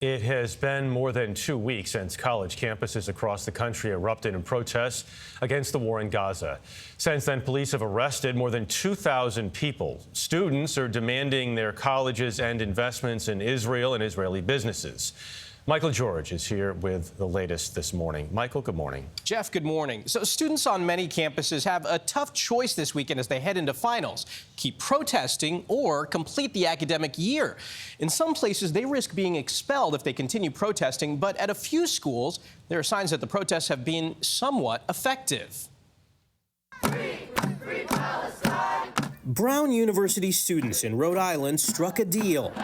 It has been more than 2 weeks since college campuses across the country erupted in protests against the war in Gaza. Since then, police have arrested more than 2,000 people. Students are demanding their colleges end investments in Israel and Israeli businesses. Michael George is here with the latest this morning. Michael, good morning. Jeff, good morning. So students on many campuses have a tough choice this weekend as they head into finals. Keep protesting or complete the academic year. In some places, they risk being expelled if they continue protesting, but at a few schools, there are signs that the protests have been somewhat effective. Free Palestine. Brown University students in Rhode Island struck a deal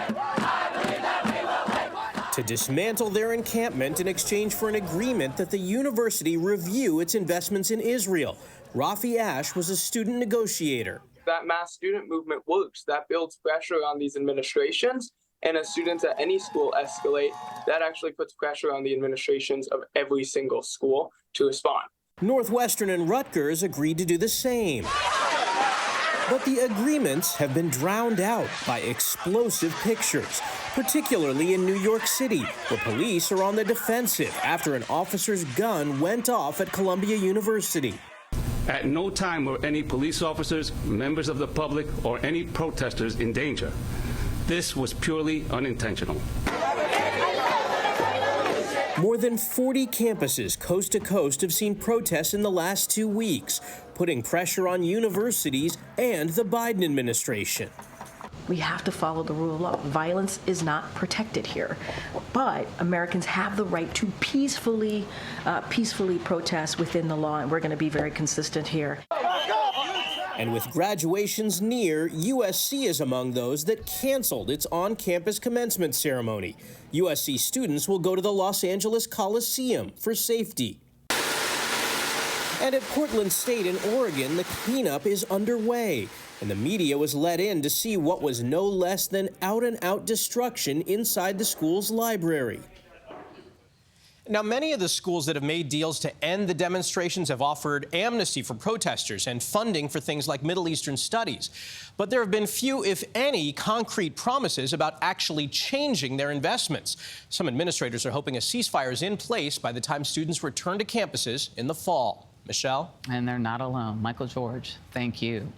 to dismantle their encampment in exchange for an agreement that the university review its investments in Israel. Rafi Ash was a student negotiator. That mass student movement works. That builds pressure on these administrations. And as students at any school escalate, that actually puts pressure on the administrations of every single school to respond. Northwestern and Rutgers agreed to do the same. But the agreements have been drowned out by explosive pictures, particularly in New York City, where police are on the defensive after an officer's gun went off at Columbia University. At no time were any police officers, members of the public, or any protesters in danger. This was purely unintentional. More than 40 campuses coast to coast have seen protests in the last 2 weeks, putting pressure on universities and the Biden administration. We have to follow the rule of law. Violence is not protected here, but Americans have the right to peacefully protest within the law, and we're going to be very consistent here. And with graduations near, USC is among those that canceled its on-campus commencement ceremony. USC students will go to the Los Angeles Coliseum for safety. And at Portland State in Oregon, the cleanup is underway, and the media was let in to see what was no less than out-and-out destruction inside the school's library. Now, many of the schools that have made deals to end the demonstrations have offered amnesty for protesters and funding for things like Middle Eastern studies. But there have been few, if any, concrete promises about actually changing their investments. Some administrators are hoping a ceasefire is in place by the time students return to campuses in the fall. Michelle? And they're not alone. Michael George, thank you.